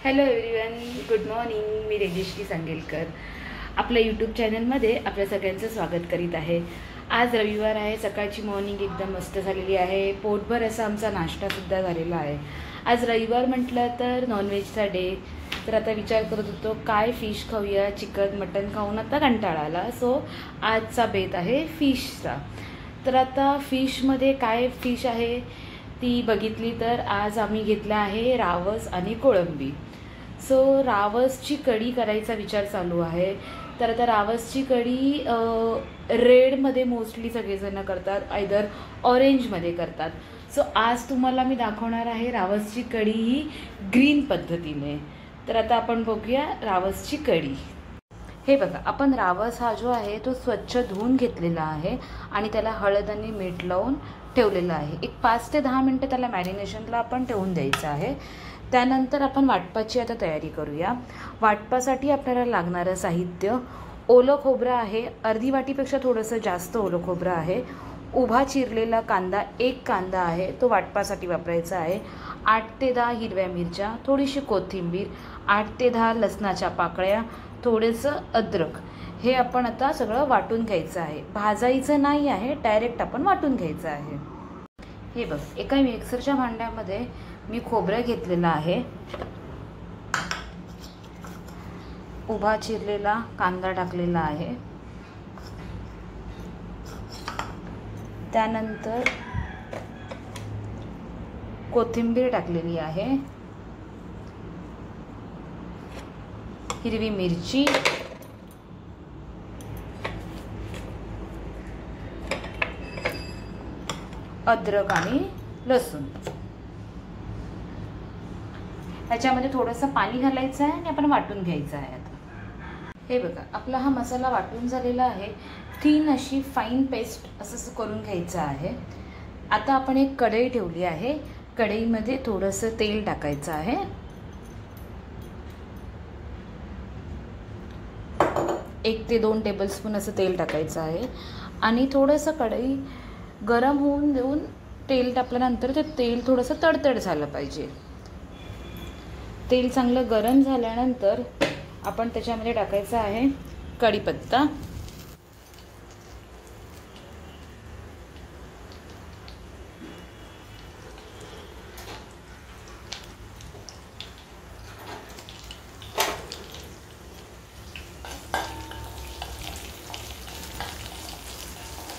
Hello everyone, good morning. मी रेजेश्री सांगेलकर आपल्या YouTube चॅनलमध्ये आपल्या सगळ्यांचं स्वागत करीत आहे. आज रविवार आहे. सकाळची मॉर्निंग एकदम मस्त झालेली आहे. पोटभर असा आमचा नाश्तासुद्धा झालेला आहे. आज रविवार म्हटलं तर नॉनव्हेजचा डे. तर आता विचार करत होतो काय फिश खाऊया, चिकन मटन खाऊन आता कंटाळा आला. सो आजचा बेत आहे फिशचा. तर आता फिशमध्ये काय फिश आहे ती बघितली तर आज आम्ही घेतला आहे रावस आणि कोळंबी. सो रावसची कढी करायचा विचार चालू आहे. तर आता रावसची कढी रेडमध्ये मोस्टली सगळेजण करतात, आयदर ऑरेंजमध्ये करतात. सो आज तुम्हाला मी दाखवणार आहे रावसची कढी ही ग्रीन पद्धतीने. तर आता आपण बघूया रावसची कढी. हे बघा, आपण रावस हा जो आहे तो स्वच्छ धुवून घेतलेला आहे आणि त्याला हळद आणि मीठ लावून ठेवलेलं आहे. एक 5 ते 10 मिनटं त्याला मॅरिनेशनला आपण ठेवून द्यायचं आहे. त्यानंतर आपण वाटपाची आता तयारी करूया. वाटपासाठी आपल्याला लागणारं साहित्य ओलं खोबरं आहे, अर्धी वाटीपेक्षा थोडंसं जास्त ओलं खोबरं आहे. उभा चिरलेला कांदा, एक कांदा आहे, तो वाटपासाठी वापरायचा आहे. 8 ते 10 हिरव्या मिरच्या, थोडीशी कोथिंबीर, 8 ते 10 लसणाच्या पाकळ्या, थोडंसं अद्रक. हे आपण आता सगळं वाटून घ्यायचं आहे. भाजायचं नाही आहे, डायरेक्ट आपण वाटून घ्यायचं आहे. हे बघ, एका मिक्सरच्या भांड्यामध्ये मी खोबरं घेतलेलं आहे, उभा चिरलेला कांदा टाकलेला आहे, त्यानंतर कोथिंबीर टाकलेली आहे, हिरवी मिरची, अद्रक आणि लसूण. ह्याच्यामध्ये थोडंसं पाणी घालायचं आहे आणि आपण वाटून घ्यायचं आहे. आता हे बघा, आपला हा मसाला वाटून झालेला आहे. थिन अशी फाईन पेस्ट असं करून घ्यायचं आहे. आता आपण एक कढई ठेवली आहे. कढईमध्ये थोडंसं तेल टाकायचं आहे. 1 ते 2 टेबलस्पून असं तेल टाकायचं आहे आणि थोडंसं कढई गरम होऊन देऊन तेल टाकल्यानंतर ते तेल थोडंसं तडतड झालं पाहिजे. तेल चांगलं गरम झाल्यानंतर आपण त्याच्यामध्ये टाकायचं आहे कढीपत्ता,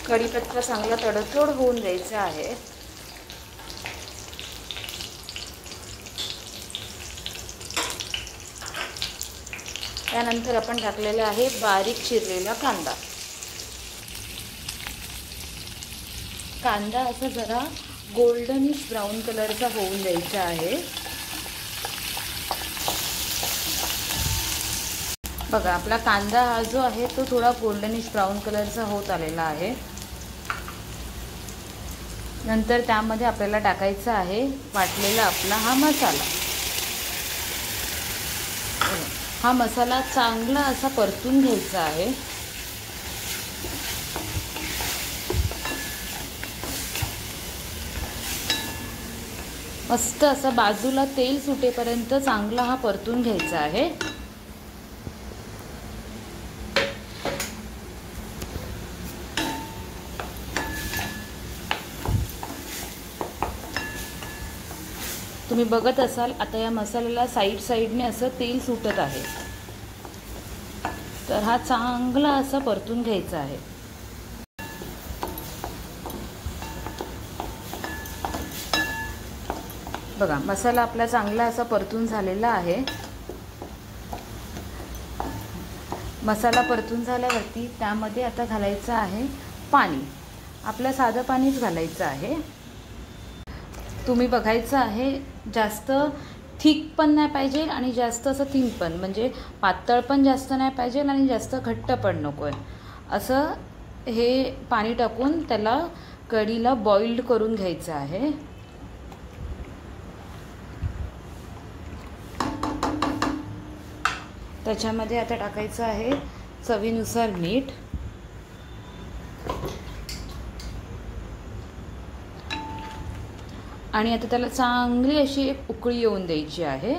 कढीपत्ता चांगला तडतड होऊन द्यायचा आहे. त्यानंतर आपण टाकलेला आहे बारीक चिरलेला कांदा. कांदा असा जरा गोल्डनिश ब्राऊन कलरचा होऊन द्यायचा आहे. बघा, आपला कांदा हा जो आहे तो थोडा गोल्डनिश ब्राऊन कलरचा होत आलेला आहे. नंतर त्यामध्ये आपल्याला टाकायचा आहे वाटलेला आपला हा मसाला. हा मसाला चांगला असा परतून घ्यायचा आहे. मस्त असा बाजूला तेल सुटेपर्यंत चांगला हा परतून घ्यायचा आहे. तुम्ही बघत असाल आता या मसाल्याला साईडने असं तेल सुटत आहे. तर हा चांगला असा परतून घ्यायचा आहे. बघा, मसाला आपला चांगला असा परतून झालेला आहे. मसाला परतून झाल्यावरती त्यामध्ये आता घालायचं आहे पाणी. आपलं साधं पाणीच घालायचं आहे. तुम्ही बघायचं आहे, जास्त थिक पण नाही पाहिजे आणि जास्त असं थिन पण, म्हणजे पातळ पण जास्त नाही पाहिजे आणि जास्त घट्ट पण नको आहे. असं हे पाणी टाकून त्याला कढीला बॉइल्ड करून घ्यायचं आहे. त्याच्यामध्ये आता टाकायचं आहे चवीनुसार मीठ, आणि आता त्याला चांगली अशी एक उकळी येऊन द्यायची आहे.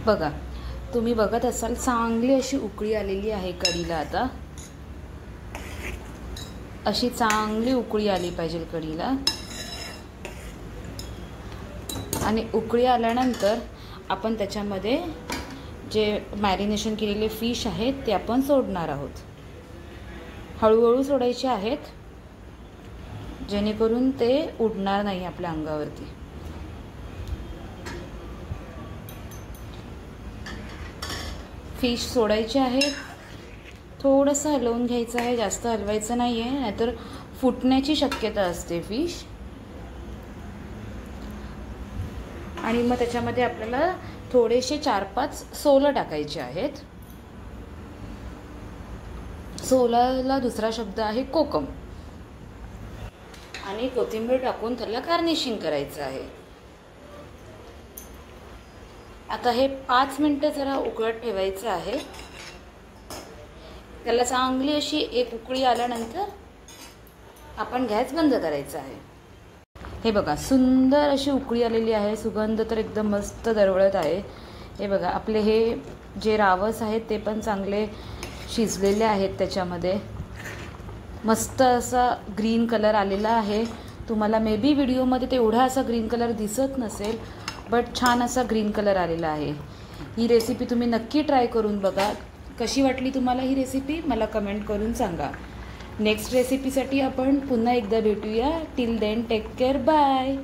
बघा, तुम्ही बघत असाल चांगली अशी उकळी आलेली आहे कढीला. आता अशी चांगली उकळी आली पाहिजे कढीला. आणि उकळी आल्यानंतर आपण त्याच्यामध्ये जे मॅरिनेशन केलेले फिश आहेत ते आपण सोडणार आहोत. हळूहळू सोडायचे आहेत, जेणेकरून ते उडणार नाही आपल्या अंगावरती. फिश सोडायचे आहेत, थोडंसं हलवून घ्यायचं आहे, जास्त हलवायचं नाही आहे, नाहीतर फुटण्याची शक्यता असते फिश. आणि मग त्याच्यामध्ये आपल्याला थोडेसे 4-5 सोलं टाकायचे आहेत. सोलाला दुसरा शब्द आहे कोकम. आणि कोथिंबीर टाकून त्याला गार्निशिंग करायचं आहे. आता हे 5 मिनटं जरा उकळत ठेवायचं आहे. त्याला चांगली अशी एक उकळी आल्यानंतर आपण गॅस बंद करायचा आहे. हे बघा, सुंदर अशी उकळी आलेली आहे. सुगंध तर एकदम मस्त दरवळत आहे. हे बघा, आपले हे जे रावस आहेत ते पण चांगले शिजलेले आहेत. त्याच्यामध्ये मस्त असा ग्रीन कलर आलेला आहे. तुम्हाला मे बी व्हिडिओमध्ये तेवढा असा ग्रीन कलर दिसत नसेल, बट छान असा ग्रीन कलर आलेला आहे. ही रेसिपी तुम्ही नक्की ट्राय करून बघा. कशी वाटली तुम्हाला ही रेसिपी मला कमेंट करून सांगा. नेक्स्ट रेसिपीसाठी आपण पुन्हा एकदा भेटूया. Till then take care, bye.